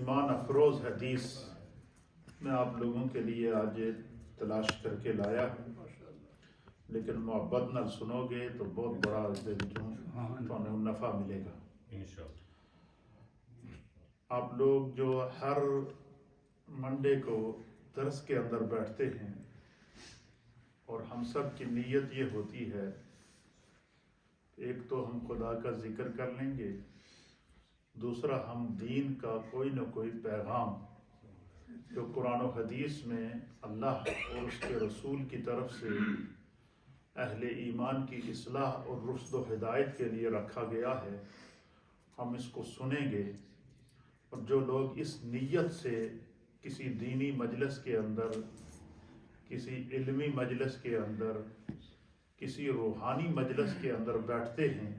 ایمان افروز حدیث میں آپ لوگوں کے لیے آج تلاش کر کے لایا ہوں، لیکن محبت نال سنو گے تو بہت بڑا تمہیں نفع ملے گا انشاءاللہ۔ آپ لوگ جو ہر منڈے کو درس کے اندر بیٹھتے ہیں اور ہم سب کی نیت یہ ہوتی ہے، ایک تو ہم خدا کا ذکر کر لیں گے، دوسرا ہم دین کا کوئی نہ کوئی پیغام جو قرآن و حدیث میں اللہ اور اس کے رسول کی طرف سے اہل ایمان کی اصلاح اور رشد و ہدایت کے لیے رکھا گیا ہے، ہم اس کو سنیں گے۔ اور جو لوگ اس نیت سے کسی دینی مجلس کے اندر، کسی علمی مجلس کے اندر، کسی روحانی مجلس کے اندر بیٹھتے ہیں،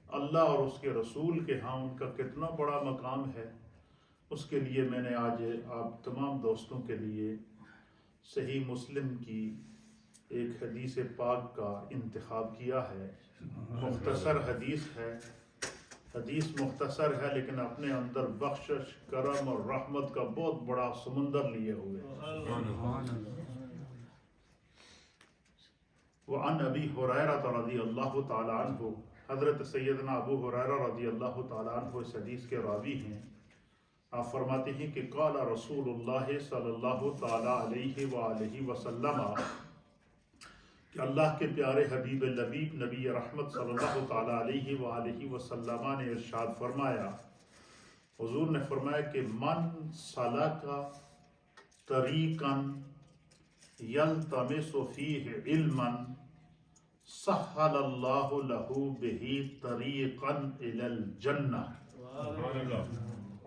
اللہ اور اس کے رسول کے ہاں ان کا کتنا بڑا مقام ہے، اس کے لیے میں نے آج آپ تمام دوستوں کے لیے صحیح مسلم کی ایک حدیث پاک کا انتخاب کیا ہے۔ مختصر حدیث ہے، حدیث مختصر ہے لیکن اپنے اندر بخشش، کرم اور رحمت کا بہت بڑا سمندر لیے ہوئے۔ وعن ابی ہریرہ رضی اللہ تعالی عنہ، حضرت سیدنا ابو ہریرہ رضی اللہ تعالی عنہ اس حدیث کے راوی ہیں۔ آپ فرماتے ہیں کہ قال رسول اللہ صلی اللہ تعالی علیہ وآلہ وسلم، کہ اللہ کے پیارے حبیب لبیب نبی رحمت صلی اللہ تعالی علیہ وآلہ وسلم نے ارشاد فرمایا، حضور نے فرمایا کہ من سلک طریقا یلتمس فیہ علما سہل اللہ لہ بہ طریقا الی الجنہ۔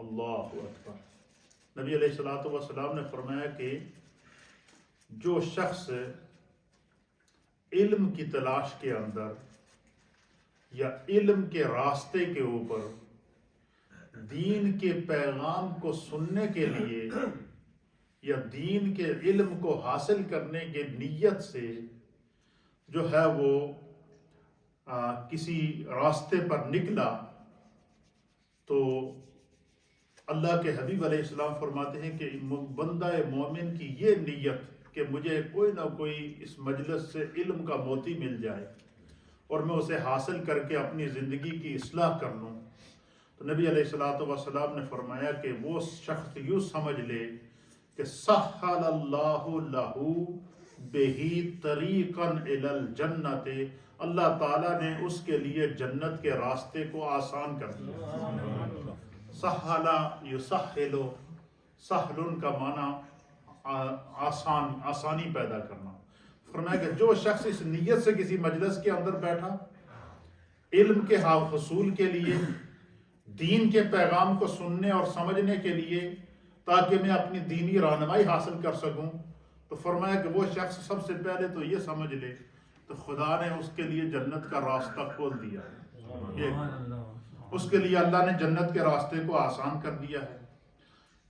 اللہ اکبر۔ نبی علیہ الصلوۃ والسلام نے فرمایا کہ جو شخص علم کی تلاش کے اندر یا علم کے راستے کے اوپر دین کے پیغام کو سننے کے لیے یا دین کے علم کو حاصل کرنے کے نیت سے جو ہے وہ کسی راستے پر نکلا، تو اللہ کے حبیب علیہ السلام فرماتے ہیں کہ بندہ مومن کی یہ نیت کہ مجھے کوئی نہ کوئی اس مجلس سے علم کا موتی مل جائے اور میں اسے حاصل کر کے اپنی زندگی کی اصلاح کر لوں، تو نبی علیہ الصلوۃ والسلام نے فرمایا کہ وہ شخص یوں سمجھ لے کہ سہل اللہ لہ بہ طریقا الی الجنۃ، اللہ تعالیٰ نے اس کے لیے جنت کے راستے کو آسان کر دیا۔ سہل یسہل، سہل کا معنی آسانی پیدا کرنا۔ فرمایا کہ جو شخص اس نیت سے کسی مجلس کے اندر بیٹھا علم کے حصول کے لیے، دین کے پیغام کو سننے اور سمجھنے کے لیے تاکہ میں اپنی دینی رہنمائی حاصل کر سکوں، تو فرمایا کہ وہ شخص سب سے پہلے تو یہ سمجھ لے تو خدا نے اس کے لیے جنت کا راستہ کھول دیا ہے، اس کے لیے اللہ نے جنت کے راستے کو آسان کر دیا ہے۔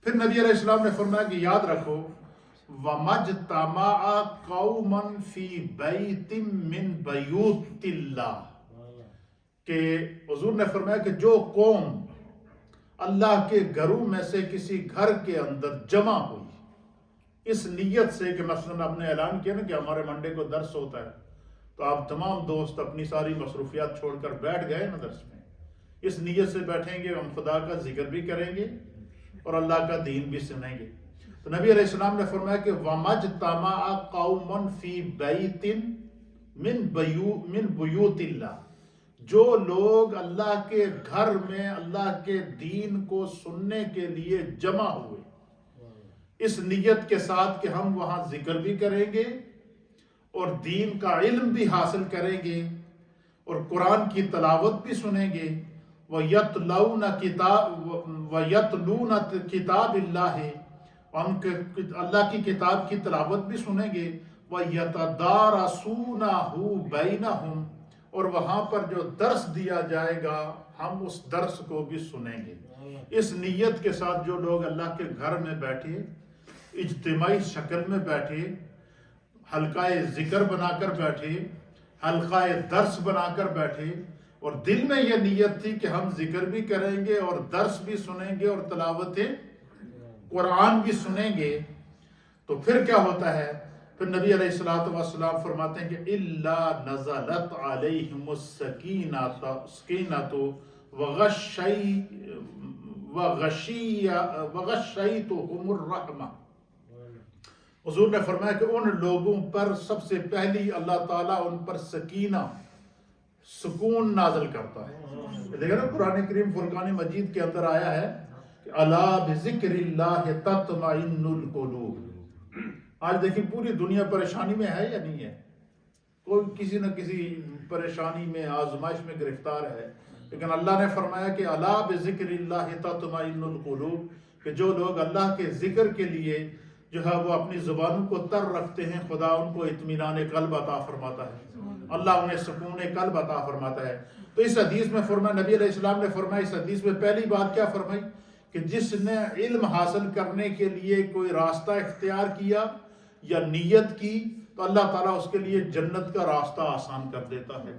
پھر نبی علیہ السلام نے فرمایا کہ یاد رکھو وَمَجْتَمَعَ قَوْمًا فِي بَيْتٍ مِّن بَيُوتِ اللَّهِ، کہ حضور نے فرمایا کہ جو قوم اللہ کے گھروں میں سے کسی گھر کے اندر جمع ہوئی اس نیت سے کہ مثلا آپ نے اعلان کیا نا کہ ہمارے منڈے کو درس ہوتا ہے، تو آپ تمام دوست اپنی ساری مصروفیات چھوڑ کر بیٹھ گئے نا درس میں، اس نیت سے بیٹھیں گے ہم خدا کا ذکر بھی کریں گے اور اللہ کا دین بھی سنیں گے۔ تو نبی علیہ السلام نے فرمایا کہ وَمَجْتَمَعَ قَوْمٌ فِي بَيْتٍ مِّن بُيُوتِ اللَّهِ، جو لوگ اللہ کے گھر میں اللہ کے دین کو سننے کے لیے جمع ہوئے اس نیت کے ساتھ کہ ہم وہاں ذکر بھی کریں گے اور دین کا علم بھی حاصل کریں گے اور قرآن کی تلاوت بھی سنیں گے، وَيَتْلُونَ کتاب اللہ، اللہ کی کتاب کی تلاوت بھی سنیں گے، وَيَتَدَارَسُونَهُ بَيْنَهُمْ، اور وہاں پر جو درس دیا جائے گا ہم اس درس کو بھی سنیں گے۔ اس نیت کے ساتھ جو لوگ اللہ کے گھر میں بیٹھے، اجتماعی شکل میں بیٹھے، حلقہ ذکر بنا کر بیٹھے، حلقہ درس بنا کر بیٹھے، اور دل میں یہ نیت تھی کہ ہم ذکر بھی کریں گے اور درس بھی سنیں گے اور تلاوتیں قرآن بھی سنیں گے تو پھر کیا ہوتا ہے؟ پھر نبی علیہ الصلوۃ والسلام فرماتے ہیں کہ الا نزلت علیہم السکینۃ وغشیتہم الرحمہ. حضور نے فرمایا کہ ان لوگوں پر سب سے پہلی اللہ تعالیٰ ان پر سکینہ، سکون نازل کرتا ہے. دیکھیں نا قرآن کریم فرقان مجید کے اندر آیا ہے کہ الا بذکر اللہ تطمئن القلوب. آج دیکھیں پوری دنیا پریشانی میں ہے یا نہیں ہے؟ کوئی کسی نہ کسی پریشانی میں، آزمائش میں گرفتار ہے. لیکن اللہ نے فرمایا کہ الا بذکر اللہ تطمئن القلوب، کہ جو لوگ اللہ کے ذکر کے لیے جو ہے وہ اپنی زبانوں کو تر رکھتے ہیں، خدا ان کو اطمینان قلب عطا فرماتا ہے، اللہ انہیں سکون قلب عطا فرماتا ہے. تو اس حدیث میں فرمایا، نبی علیہ السلام نے فرمایا اس حدیث میں پہلی بات کیا فرمائی کہ جس نے علم حاصل کرنے کے لیے کوئی راستہ اختیار کیا یا نیت کی تو اللہ تعالیٰ اس کے لیے جنت کا راستہ آسان کر دیتا ہے.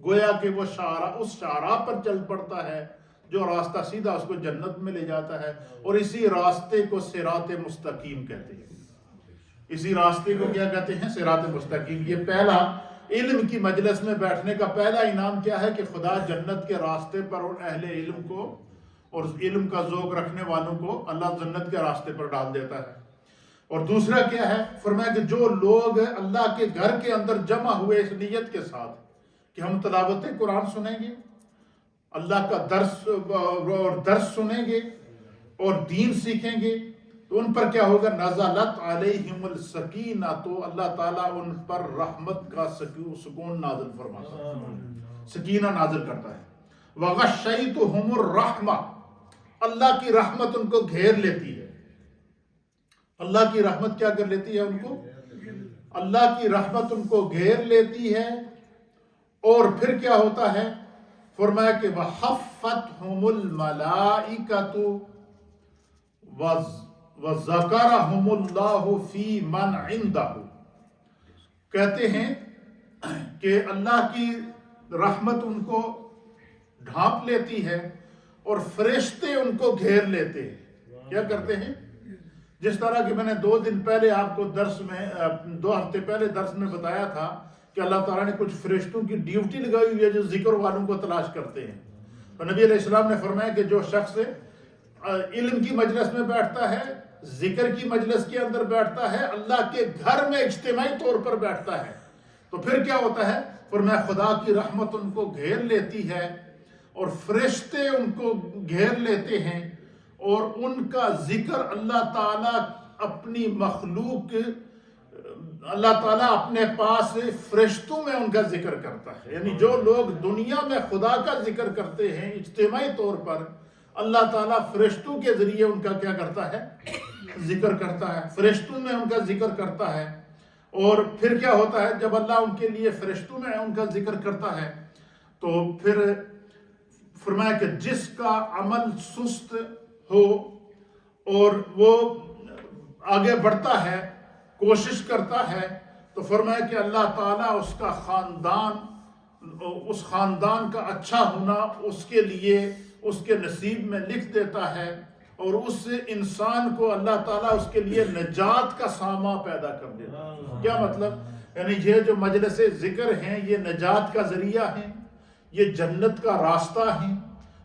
گویا کہ وہ اس شعراء پر چل پڑتا ہے جو راستہ سیدھا اس کو جنت میں لے جاتا ہے. اور اسی راستے کو صراط مستقیم کہتے ہیں. اسی راستے کو کیا کہتے ہیں؟ صراط مستقیم. یہ پہلا علم کی مجلس میں بیٹھنے کا پہلا انعام کیا ہے کہ خدا جنت کے راستے پر اور اہل علم کو اور علم کا ذوق رکھنے والوں کو اللہ جنت کے راستے پر ڈال دیتا ہے. اور دوسرا کیا ہے؟ فرمایا کہ جو لوگ اللہ کے گھر کے اندر جمع ہوئے اس نیت کے ساتھ کہ ہم تلاوت قرآن سنیں گے، اللہ کا درس سنیں گے اور دین سیکھیں گے، تو ان پر کیا ہوگا؟ نزلت علیہم السکینہ، تو اللہ تعالیٰ ان پر رحمت کا سکون نازل فرماتا ہے، سکینہ نازل کرتا ہے. وغشیتہم الرحمہ، اللہ کی رحمت ان کو گھیر لیتی ہے. اللہ کی رحمت کیا کر لیتی ہے ان کو؟ اللہ کی رحمت ان کو گھیر لیتی ہے. اور پھر کیا ہوتا ہے؟ فرمایا کہ وَحَفَّتْهُمُ الْمَلَائِكَةُ وَذَكَرَهُمُ اللَّهُ فِي مَنْ عِنْدَهُ. کہتے ہیں کہ اللہ کی رحمت ان کو ڈھانپ لیتی ہے اور فرشتے ان کو گھیر لیتے ہیں. کیا کرتے ہیں؟ جس طرح کہ میں نے 2 دن پہلے آپ کو درس میں 2 ہفتے پہلے درس میں بتایا تھا کہ اللہ تعالیٰ نے کچھ فرشتوں کی ڈیوٹی لگائی ہوئی ہے جو ذکر والوں کو تلاش کرتے ہیں. تو نبی علیہ السلام نے فرمایا کہ جو شخص علم کی مجلس میں بیٹھتا ہے، ذکر کی مجلس کے اندر بیٹھتا ہے، اللہ کے گھر میں اجتماعی طور پر بیٹھتا ہے، تو پھر کیا ہوتا ہے؟ فرمایا خدا کی رحمت ان کو گھیر لیتی ہے اور فرشتے ان کو گھیر لیتے ہیں، اور ان کا ذکر اللہ تعالیٰ اپنی مخلوق، اللہ تعالیٰ اپنے پاس فرشتوں میں ان کا ذکر کرتا ہے. یعنی جو لوگ دنیا میں خدا کا ذکر کرتے ہیں اجتماعی طور پر، اللہ تعالیٰ فرشتوں کے ذریعے ان کا کیا کرتا ہے؟ ذکر کرتا ہے، فرشتوں میں ان کا ذکر کرتا ہے. اور پھر کیا ہوتا ہے؟ جب اللہ ان کے لیے فرشتوں میں ان کا ذکر کرتا ہے تو پھر فرمایا کہ جس کا عمل سست ہو اور وہ آگے بڑھتا ہے، کوشش کرتا ہے، تو فرمایا کہ اللہ تعالیٰ اس کا اس خاندان کا اچھا ہونا اس کے لیے اس کے نصیب میں لکھ دیتا ہے، اور اس انسان کو اللہ تعالیٰ اس کے لیے نجات کا سامان پیدا کر دیتا ہے. کیا مطلب؟ یعنی یہ جو مجلس ذکر ہیں یہ نجات کا ذریعہ ہیں، یہ جنت کا راستہ ہیں،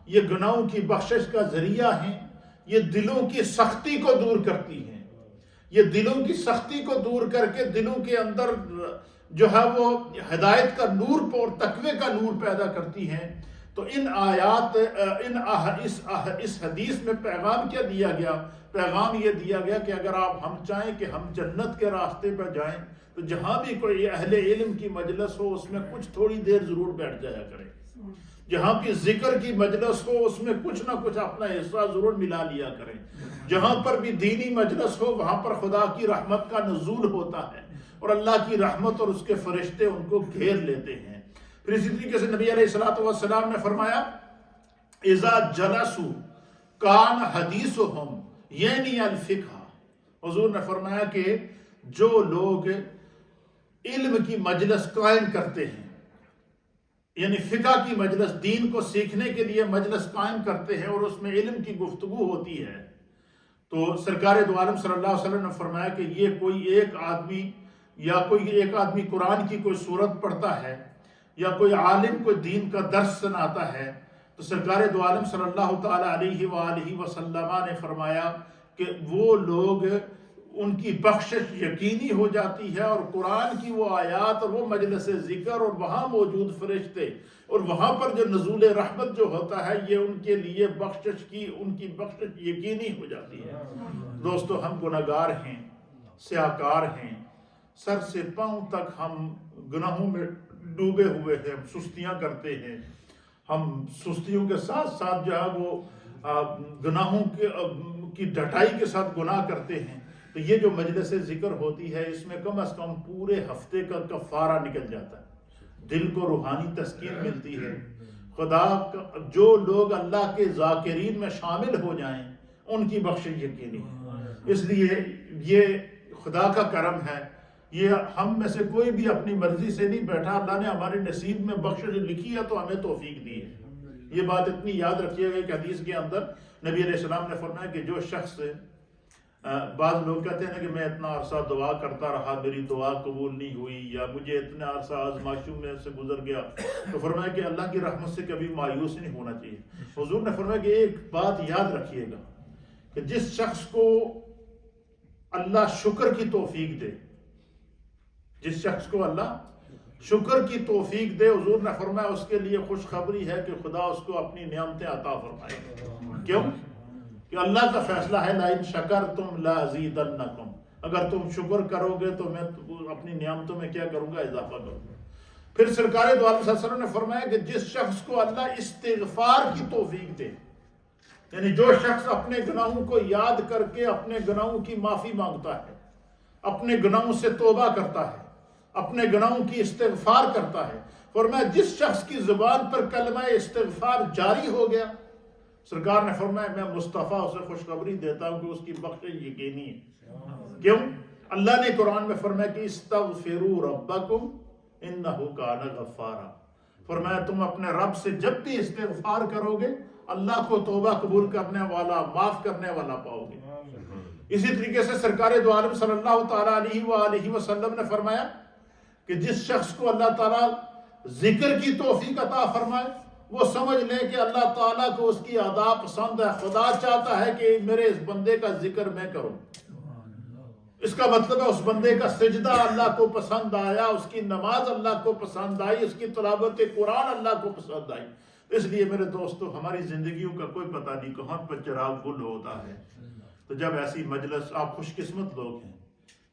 یہ گناہوں کی بخشش کا ذریعہ ہیں، یہ دلوں کی سختی کو دور کرتی ہیں، یہ دلوں کی سختی کو دور کر کے دلوں کے اندر جو ہے وہ ہدایت کا نور اور تقوی کا نور پیدا کرتی ہیں. تو ان آیات اس حدیث میں پیغام کیا دیا گیا؟ پیغام یہ دیا گیا کہ اگر ہم چاہیں کہ ہم جنت کے راستے پر جائیں تو جہاں بھی کوئی اہل علم کی مجلس ہو اس میں کچھ تھوڑی دیر ضرور بیٹھ جایا کریں. جہاں بھی ذکر کی مجلس ہو اس میں کچھ نہ کچھ اپنا حصہ ضرور ملا لیا کریں. جہاں پر بھی دینی مجلس ہو وہاں پر خدا کی رحمت کا نزول ہوتا ہے اور اللہ کی رحمت اور اس کے فرشتے ان کو گھیر لیتے ہیں. پھر اسی طریقے سے نبی علیہ السلام نے فرمایا اذا جلسوا کان حدیثہم یعنی الفقہ. حضور نے فرمایا کہ جو لوگ علم کی مجلس قائم کرتے ہیں، یعنی فقہ کی مجلس، دین کو سیکھنے کے لیے مجلس قائم کرتے ہیں اور اس میں علم کی گفتگو ہوتی ہے، تو سرکار دو عالم صلی اللہ علیہ وسلم نے فرمایا کہ یہ کوئی ایک آدمی قرآن کی کوئی سورت پڑھتا ہے یا کوئی عالم کوئی دین کا درس سناتا ہے تو سرکار دو عالم صلی اللہ تعالی علیہ وآلہ وسلم نے فرمایا کہ وہ لوگ ان کی بخشش یقینی ہو جاتی ہے، اور قرآن کی وہ آیات اور وہ مجلس ذکر اور وہاں موجود فرشتے اور وہاں پر جو نزول رحمت جو ہوتا ہے یہ ان کے لیے ان کی بخشش یقینی ہو جاتی ہے۔ دوستو، ہم گناہگار ہیں، سیاہکار ہیں، سر سے پاؤں تک ہم گناہوں میں ڈوبے ہوئے ہیں، ہم سستیاں کرتے ہیں، ہم سستیوں کے ساتھ ساتھ جو ہے وہ گناہوں کی ڈٹائی کے ساتھ گناہ کرتے ہیں۔ تو یہ جو مجلس ذکر ہوتی ہے اس میں کم از کم پورے ہفتے کا کفارہ نکل جاتا ہے، دل کو روحانی تسکین ملتی ہے۔ جو لوگ اللہ کے ذاکرین میں شامل ہو جائیں ان کی بخشش یقینی ہے۔ اس لیے یہ خدا کا کرم ہے، یہ ہم میں سے کوئی بھی اپنی مرضی سے نہیں بیٹھا، اللہ نے ہمارے نصیب میں بخشش لکھی ہے تو ہمیں توفیق دی ہے۔ یہ بات اتنی یاد رکھیے گا کہ حدیث کے اندر نبی علیہ السلام نے فرمایا کہ جو شخص، بعض لوگ کہتے ہیں کہ میں اتنا عرصہ دعا کرتا رہا میری دعا قبول نہیں ہوئی، یا مجھے اتنا عرصہ آزمائشوں میں سے گزر گیا، تو فرمایا کہ اللہ کی رحمت سے کبھی مایوس نہیں ہونا چاہیے۔ حضور نے فرمایا کہ ایک بات یاد رکھیے گا کہ جس شخص کو اللہ شکر کی توفیق دے، جس شخص کو اللہ شکر کی توفیق دے، حضور نے فرمایا اس کے لیے خوشخبری ہے کہ خدا اس کو اپنی نعمتیں عطا فرمائے گا۔ کیوں؟ کہ اللہ کا فیصلہ ہے لَإِن شَكَرْتُمْ لَأَزِيدَنَّكُمْ، اگر تم شکر کرو گے تو میں اپنی نعمتوں میں کیا کروں گا؟ اضافہ کروں گا۔ پھر سرکار دو عالم صلی اللہ علیہ وسلم نے فرمایا کہ جس شخص کو اللہ استغفار کی توفیق دے، یعنی جو شخص اپنے گناہوں کو یاد کر کے اپنے گناہوں کی معافی مانگتا ہے، اپنے گناہوں سے توبہ کرتا ہے، اپنے گناہوں کی استغفار کرتا ہے، فرمایا جس شخص کی زبان پر کلمہ استغفار جاری ہو گیا، سرکار نے فرمایا میں مصطفیٰ اسے خوشخبری دیتا ہوں کہ اس کی بخشش یقینی ہے۔ کیوں؟ اللہ نے قرآن میں فرمایا کہ استغفروا ربکم انہ کان غفارا، فرمایا تم اپنے رب سے جب بھی استغفار کرو گے اللہ کو توبہ قبول کرنے والا، معاف کرنے والا پاؤ گے۔ اسی طریقے سے سرکار دو عالم صلی اللہ تعالیٰ علیہ وآلہ وسلم نے فرمایا کہ جس شخص کو اللہ تعالیٰ ذکر کی توفیق عطا فرمائے وہ سمجھ لے کہ اللہ تعالیٰ کو اس کی ادا پسند ہے، خدا چاہتا ہے کہ میرے اس بندے کا ذکر میں کروں۔ اس کا مطلب ہے اس بندے کا سجدہ اللہ کو پسند آیا، اس کی نماز اللہ کو پسند آئی، اس کی تلاوت قرآن اللہ کو پسند آئی۔ اس لیے میرے دوستو، ہماری زندگیوں کا کوئی پتہ نہیں کہاں پر چراغ گل ہوتا ہے۔ تو جب ایسی مجلس، آپ خوش قسمت لوگ ہیں،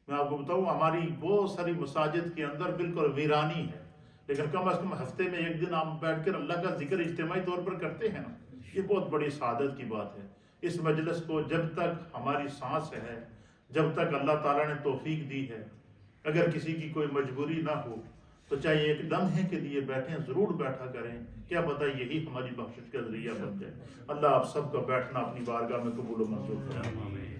میں آپ کو بتاؤں ہماری بہت ساری مساجد کے اندر بالکل ویرانی ہے، لیکن کم از کم ہفتے میں ایک دن ہم بیٹھ کر اللہ کا ذکر اجتماعی طور پر کرتے ہیں نا، یہ بہت بڑی سعادت کی بات ہے۔ اس مجلس کو جب تک ہماری سانس ہے، جب تک اللہ تعالیٰ نے توفیق دی ہے، اگر کسی کی کوئی مجبوری نہ ہو تو چاہے ایک لمحے کے لیے بیٹھیں، ضرور بیٹھا کریں، کیا پتہ یہی ہماری بخشش کا ذریعہ بن جائے۔ اللہ آپ سب کا بیٹھنا اپنی بارگاہ میں قبول و منظور فرمائے۔